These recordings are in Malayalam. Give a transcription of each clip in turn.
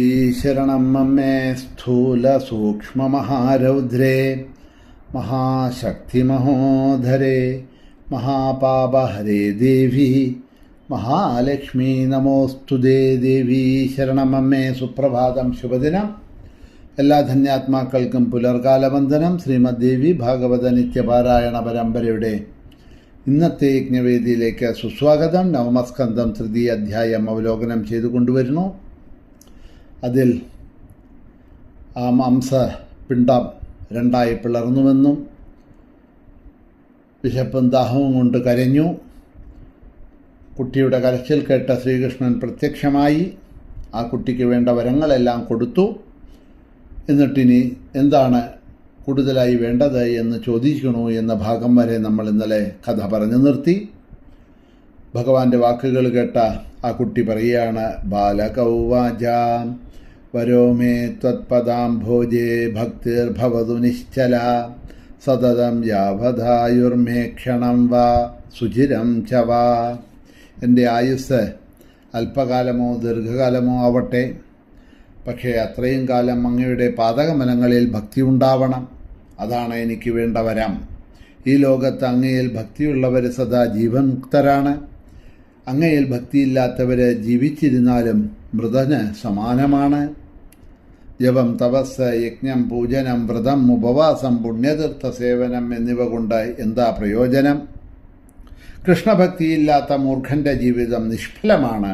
ഈശ്വരണം അമ്മേ സ്ഥൂല സൂക്ഷ്മ മഹാരൗദ്രേ മഹാശക്തി മഹോധരേ മഹാപാപഹരേ ദേവി മഹാലക്ഷ്മി നമോസ്തുതേ. ദേവി ശരണം അമ്മേ. സുപ്രഭാതം, ശുഭദിനം. എല്ലാ ധന്യാത്മാക്കൾക്കും പുലർകാല വന്ദനം. ശ്രീമദ് ദേവി ഭാഗവത നിത്യപാരായണ പരമ്പരയുടെ ഇന്നത്തെ യജ്ഞവേദിയിലേക്ക് സുസ്വാഗതം. നവമസ്കന്ധം തൃതീയ അധ്യായം അവലോകനം ചെയ്തു കൊണ്ടുവരുന്നു. അതിൽ ആ മാംസപിണ്ഡം രണ്ടായി പിളർന്നുവെന്നും വിശപ്പും ദാഹവും കൊണ്ട് കരഞ്ഞു. കുട്ടിയുടെ കരച്ചിൽ കേട്ട ശ്രീകൃഷ്ണൻ പ്രത്യക്ഷമായി ആ കുട്ടിക്ക് വേണ്ട വരങ്ങളെല്ലാം കൊടുത്തു. എന്നിട്ടിനി എന്താണ് കൂടുതലായി വേണ്ടത് എന്ന് ചോദിക്കണു എന്ന ഭാഗം വരെ നമ്മൾ ഇന്നലെ കഥ പറഞ്ഞു നിർത്തി. ഭഗവാന്റെ വാക്കുകൾ കേട്ട ആ കുട്ടി പറയുകയാണ്, ബാലകൗവാച വരോ മേ ത്വത്പദാംഭോജേ ഭക്തിർഭവതു നിശ്ചല സതതം യാവധായുർമേ ക്ഷണം വാ സുചിരം ച വാ. എൻ്റെ ആയുസ് അല്പകാലമോ ദീർഘകാലമോ ആവട്ടെ, പക്ഷേ അത്രയും കാലം അങ്ങയുടെ പാദകമലങ്ങളിൽ ഭക്തി ഉണ്ടാവണം. അതാണ് എനിക്ക് വേണ്ട വരം. ഈ ലോകത്ത് അങ്ങയിൽ ഭക്തിയുള്ളവർ സദാ ജീവൻ മുക്തരാണ്. അങ്ങയിൽ ഭക്തിയില്ലാത്തവർ ജീവിച്ചിരുന്നാലും മൃതന് സമാനമാണ്. ജപം, തപസ്, യജ്ഞം, പൂജനം, വ്രതം, ഉപവാസം, പുണ്യതീർത്ഥ സേവനം എന്നിവ കൊണ്ട് എന്താ പ്രയോജനം? കൃഷ്ണഭക്തിയില്ലാത്ത മൂർഖൻ്റെ ജീവിതം നിഷ്ഫലമാണ്.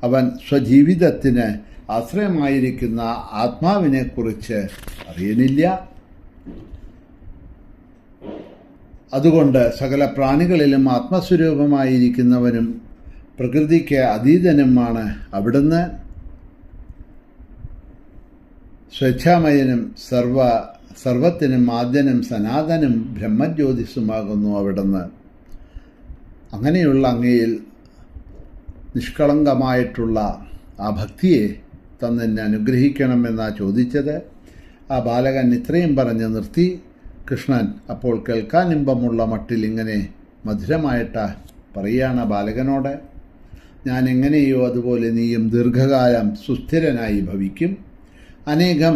അവൻ സ്വജീവിതത്തിന് ആശ്രയമായിരിക്കുന്ന ആത്മാവിനെക്കുറിച്ച് അറിയുന്നില്ല. അതുകൊണ്ട് സകല പ്രാണികളിലും ആത്മസ്വരൂപമായിരിക്കുന്നവനും പ്രകൃതിക്ക് അതീതനുമാണ് അവിടുന്ന്. സ്വേച്ഛാമയനും സർവത്തിനും ആദ്യനും സനാതനും ബ്രഹ്മജ്യോതിസുമാകുന്നു അവിടുന്ന്. അങ്ങനെയുള്ള അങ്ങയിൽ നിഷ്കളങ്കമായിട്ടുള്ള ആ ഭക്തിയെ തന്നെ അനുഗ്രഹിക്കണമെന്നാണ് ചോദിച്ചത്. ആ ബാലകൻ ഇത്രയും പറഞ്ഞ് നിർത്തി. കൃഷ്ണൻ അപ്പോൾ കേൾക്കാനിമ്പമുള്ള മട്ടിൽ ഇങ്ങനെ മധുരമായിട്ട് പറയുകയാണ് ബാലകനോട്, ഞാൻ എങ്ങനെയോ അതുപോലെ നീയും ദീർഘകാലം സുസ്ഥിരനായി ഭവിക്കും. അനേകം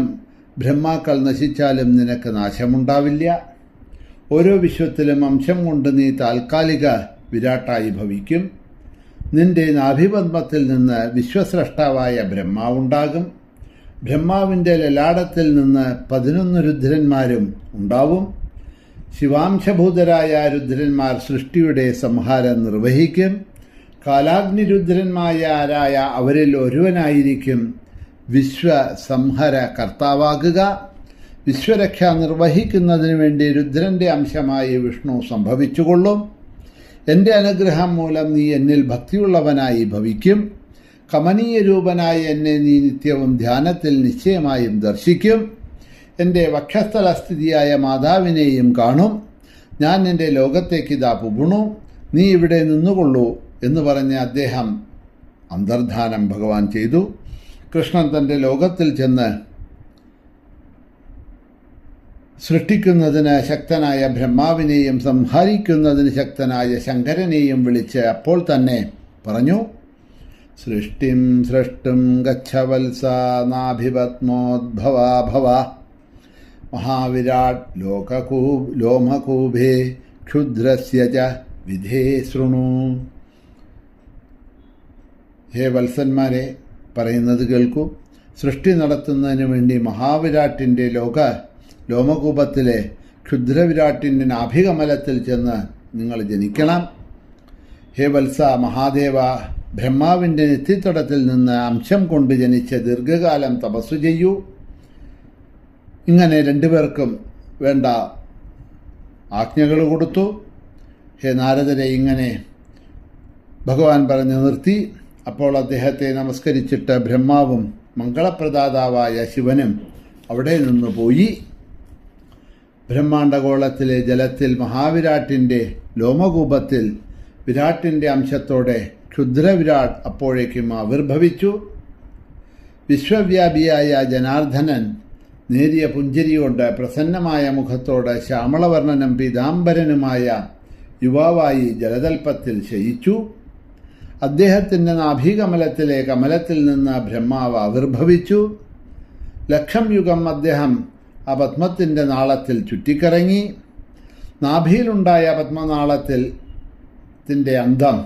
ബ്രഹ്മാക്കൾ നശിച്ചാലും നിനക്ക് നാശമുണ്ടാവില്ല. ഓരോ വിശ്വത്തിലും അംശം കൊണ്ട് നീ താൽക്കാലിക വിരാട്ടായി ഭവിക്കും. നിന്റെ നാഭിപദ്മത്തിൽ നിന്ന് വിശ്വസ്രഷ്ടാവായ ബ്രഹ്മാവുണ്ടാകും. ബ്രഹ്മാവിൻ്റെ ലലാടത്തിൽ നിന്ന് 11 രുദ്രന്മാരും ഉണ്ടാവും. ശിവാംശഭൂതരായ രുദ്രന്മാർ സൃഷ്ടിയുടെ സംഹാരം നിർവഹിക്കും. കാലാഗ്നിരുദ്രന്മാരായ അവരിൽ ഒരുവനായിരിക്കും വിശ്വസംഹര കർത്താവാകുക. വിശ്വരക്ഷ നിർവഹിക്കുന്നതിന് വേണ്ടി രുദ്രൻ്റെ അംശമായി വിഷ്ണു സംഭവിച്ചുകൊള്ളും. എൻ്റെ അനുഗ്രഹം മൂലം നീ എന്നിൽ ഭക്തിയുള്ളവനായി ഭവിക്കും. കമനീയ രൂപനായി എന്നെ നീ നിത്യവും ധ്യാനത്തിൽ നിശ്ചയമായും ദർശിക്കും. എൻ്റെ വക്ഷസ്ഥലസ്ഥിതിയായ മാതാവിനെയും കാണും. ഞാൻ നിൻ്റെ ലോകത്തേക്ക് ഇതാ പുകുണു, നീ ഇവിടെ നിന്നുകൊള്ളൂ എന്ന് പറഞ്ഞ് അദ്ദേഹം അന്തർധാനം ഭഗവാൻ ചെയ്തു. കൃഷ്ണൻ തൻ്റെ ലോകത്തിൽ ചെന്ന് സൃഷ്ടിക്കുന്നതിന് ശക്തനായ ബ്രഹ്മാവിനെയും സംഹരിക്കുന്നതിന് ശക്തനായ ശങ്കരനെയും വിളിച്ച് അപ്പോൾ തന്നെ പറഞ്ഞു, സൃഷ്ടിം സൃഷ്ടും ഗച്ഛവത്സ നാഭിപത്മോദ്ഭവാ ഭവ മഹാവിരാട് ലോമകൂഭേ ക്ഷുദ്രസ്യ ച വിധേ ശൃണു. ഹേ വത്സന്മാരെ, പറയുന്നത് കേൾക്കൂ. സൃഷ്ടി നടത്തുന്നതിന് വേണ്ടി മഹാവിരാട്ടിൻ്റെ ലോമകൂപത്തിലെ ക്ഷുദ്രവിരാട്ടിൻ്റെ നാഭികമലത്തിൽ ചെന്ന് നിങ്ങൾ ജനിക്കണം. ഹേ വത്സ മഹാദേവ, ബ്രഹ്മാവിൻ്റെ നെറ്റിത്തടത്തിൽ നിന്ന് അംശം കൊണ്ട് ജനിച്ച് ദീർഘകാലം തപസ്സു ചെയ്യൂ. ഇങ്ങനെ രണ്ടുപേർക്കും വേണ്ട ആജ്ഞകൾ കൊടുത്തു. ഹേ നാരദരെ, ഇങ്ങനെ ഭഗവാൻ പറഞ്ഞു നിർത്തി. അപ്പോൾ അദ്ദേഹത്തെ നമസ്കരിച്ചിട്ട് ബ്രഹ്മാവും മംഗളപ്രദാതാവായ ശിവനും അവിടെ നിന്ന് പോയി. ബ്രഹ്മാണ്ഡഗോളത്തിലെ ജലത്തിൽ മഹാവിരാട്ടിൻ്റെ ലോമകൂപത്തിൽ വിരാട്ടിൻ്റെ അംശത്തോടെ ക്ഷുദ്രവിരാട് അപ്പോഴേക്കും ആവിർഭവിച്ചു. വിശ്വവ്യാപിയായ ജനാർദ്ദനൻ നേരിയ പുഞ്ചിരികൊണ്ട് പ്രസന്നമായ മുഖത്തോട് ശ്യാമളവർണ്ണനും പീതാംബരനുമായ യുവാവായി ജലതൽപ്പത്തിൽ ശയിച്ചു. അദ്ദേഹത്തിൻ്റെ നാഭീകമലത്തിലെ കമലത്തിൽ നിന്ന് ബ്രഹ്മാവ് ആവിർഭവിച്ചു. 1,00,000 യുഗം അദ്ദേഹം ആ പത്മത്തിൻ്റെ നാളത്തിൽ ചുറ്റിക്കറങ്ങി. നാഭിയിലുണ്ടായ പത്മനാളത്തിൻ്റെ അന്തം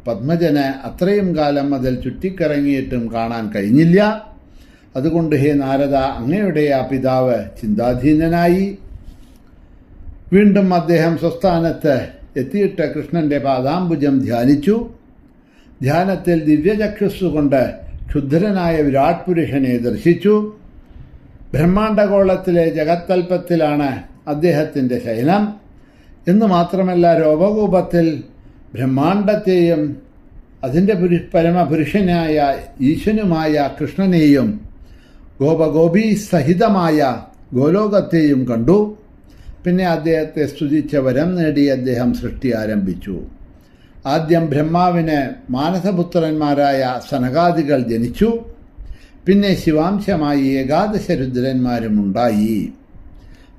പത്മജന് അത്രയും കാലം അതിൽ ചുറ്റിക്കറങ്ങിയിട്ടും കാണാൻ കഴിഞ്ഞില്ല. അതുകൊണ്ട് ഹേ നാരദ, അങ്ങയുടെ ആ പിതാവ് ചിന്താധീനനായി. വീണ്ടും അദ്ദേഹം സ്വസ്ഥാനത്ത് എത്തിയിട്ട് കൃഷ്ണൻ്റെ പാദാംബുജം ധ്യാനിച്ചു. ധ്യാനത്തിൽ ദിവ്യചക്ഷുസ്സുകൊണ്ട് ക്ഷുദ്രനായ വിരാട് പുരുഷനെ ദർശിച്ചു. ബ്രഹ്മാണ്ഡഗോളത്തിലെ ജഗത്തൽപ്പത്തിലാണ് അദ്ദേഹത്തിൻ്റെ ശയനം എന്ന് മാത്രമല്ല, രോമകൂപത്തിൽ ബ്രഹ്മാണ്ഡത്തെയും അതിൻ്റെ പരമപുരുഷനായ ഈശനുമായ കൃഷ്ണനെയും ഗോപഗോപീ സഹിതമായ ഗോലോകത്തെയും കണ്ടു. പിന്നെ അദ്ദേഹത്തെ സ്തുതിച്ച വരം നേടി അദ്ദേഹം സൃഷ്ടി ആരംഭിച്ചു. ആദ്യം ബ്രഹ്മാവിന് മാനസപുത്രന്മാരായ സനകാദികൾ ജനിച്ചു. പിന്നെ ശിവാംശമായി ഏകാദശ രുദ്രന്മാരും ഉണ്ടായി.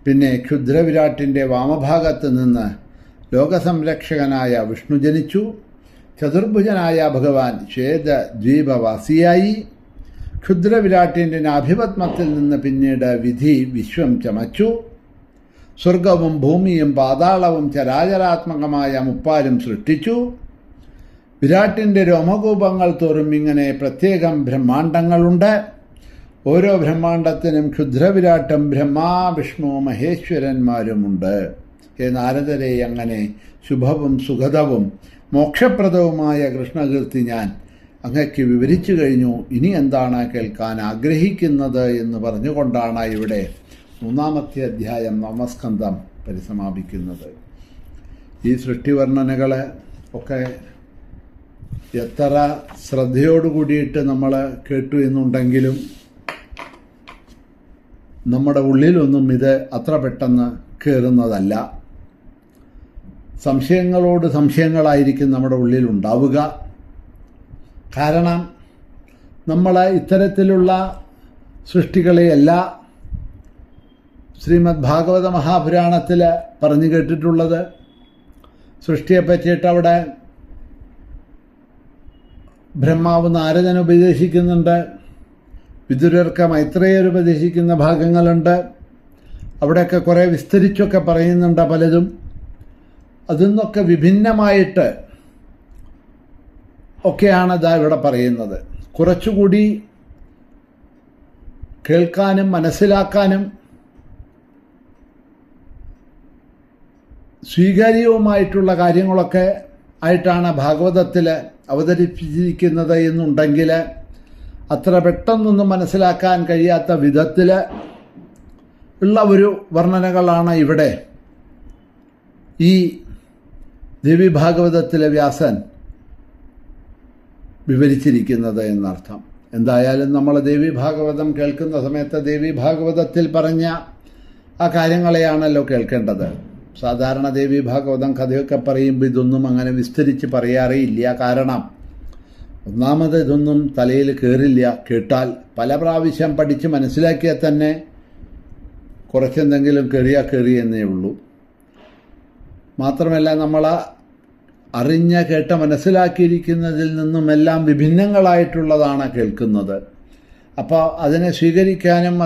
പിന്നെ ക്ഷുദ്രവിരാട്ടിൻ്റെ വാമഭാഗത്ത് നിന്ന് ലോകസംരക്ഷകനായ വിഷ്ണു ജനിച്ചു. ചതുർഭുജനായ ഭഗവാൻ ശ്വേതദ്വീപവാസിയായി. ക്ഷുദ്രവിരാട്ടിൻ്റെ നാഭിപത്മത്തിൽ നിന്ന് പിന്നീട് വിധി വിശ്വം ചമച്ചു. സ്വർഗവും ഭൂമിയും പാതാളവും ചരാചരാത്മകമായ മുപ്പാലും സൃഷ്ടിച്ചു. വിരാട്ടിൻ്റെ രോമകൂപങ്ങൾ തോറും ഇങ്ങനെ പ്രത്യേകം ബ്രഹ്മാണ്ഡങ്ങളുണ്ട്. ഓരോ ബ്രഹ്മാണ്ഡത്തിനും ക്ഷുദ്രവിരാട്ടും ബ്രഹ്മാ വിഷ്ണു മഹേശ്വരന്മാരുമുണ്ട്. ഹേ നാരദരെ, അങ്ങനെ ശുഭവും സുഖദവും മോക്ഷപ്രദവുമായ കൃഷ്ണകീർത്തി ഞാൻ അങ്ങയ്ക്ക് വിവരിച്ചു കഴിഞ്ഞു. ഇനി എന്താണ് കേൾക്കാൻ ആഗ്രഹിക്കുന്നത് എന്ന് പറഞ്ഞുകൊണ്ടാണ് ഇവിടെ 3-ാമത്തെ അധ്യായം നവമസ്കന്ധം പരിസമാപിക്കുന്നത്. ഈ സൃഷ്ടിവർണ്ണനകൾ ഒക്കെ എത്ര ശ്രദ്ധയോടുകൂടിയിട്ട് നമ്മൾ കേട്ടു എന്നുണ്ടെങ്കിലും നമ്മുടെ ഉള്ളിലൊന്നും ഇത് അത്ര പെട്ടെന്ന് കയറുന്നതല്ല. സംശയങ്ങളോട് സംശയങ്ങളായിരിക്കും നമ്മുടെ ഉള്ളിലുണ്ടാവുക. കാരണം നമ്മൾ ഇത്തരത്തിലുള്ള സൃഷ്ടികളെയല്ല ശ്രീമദ് ഭാഗവത മഹാപുരാണത്തിൽ പറഞ്ഞു കേട്ടിട്ടുള്ളത്. സൃഷ്ടിയെ പറ്റിയിട്ട് അവിടെ ബ്രഹ്മാവ് നാരദന് ഉപദേശിക്കുന്നുണ്ട്. വിദുരർക്ക് മൈത്രേയർ ഉപദേശിക്കുന്ന ഭാഗങ്ങളുണ്ട്. അവിടെയൊക്കെ കുറേ വിസ്തരിച്ചൊക്കെ പറയുന്നുണ്ട് പലതും. അതിൽ നിന്നൊക്കെ വിഭിന്നമായിട്ട് ഒക്കെയാണ് ഇതാ ഇവിടെ പറയുന്നത്. കുറച്ചുകൂടി കേൾക്കാനും മനസ്സിലാക്കാനും സ്വീകാര്യവുമായിട്ടുള്ള കാര്യങ്ങളൊക്കെ ആയിട്ടാണ് ഭാഗവതത്തിൽ അവതരിപ്പിച്ചിരിക്കുന്നത് എന്നുണ്ടെങ്കിൽ അത്ര പെട്ടെന്നൊന്നും മനസ്സിലാക്കാൻ കഴിയാത്ത വിധത്തിൽ ഉള്ള ഒരു വർണ്ണനകളാണ് ഇവിടെ ഈ ദേവീഭാഗവതത്തിലെ വ്യാസൻ വിവരിച്ചിരിക്കുന്നത് എന്നർത്ഥം. എന്തായാലും നമ്മൾ ദേവീഭാഗവതം കേൾക്കുന്ന സമയത്ത് ദേവീഭാഗവതത്തിൽ പറഞ്ഞ ആ കാര്യങ്ങളെയാണല്ലോ കേൾക്കേണ്ടത്. സാധാരണ ദേവീഭാഗവതം കഥയൊക്കെ പറയുമ്പോൾ ഇതൊന്നും അങ്ങനെ വിസ്തരിച്ച് പറയാറേയില്ല. കാരണം ഒന്നാമത് ഇതൊന്നും തലയിൽ കയറില്ല. കേട്ടാൽ പല പ്രാവശ്യം പഠിച്ച് മനസ്സിലാക്കിയാൽ തന്നെ കുറച്ചെന്തെങ്കിലും കയറിയെന്നേ ഉള്ളൂ. മാത്രമല്ല നമ്മൾ അറിഞ്ഞ കേട്ട മനസ്സിലാക്കിയിരിക്കുന്നതിൽ നിന്നുമെല്ലാം വിഭിന്നങ്ങളായിട്ടുള്ളതാണ് കേൾക്കുന്നത്. അപ്പോൾ അതിനെ സ്വീകരിക്കാനും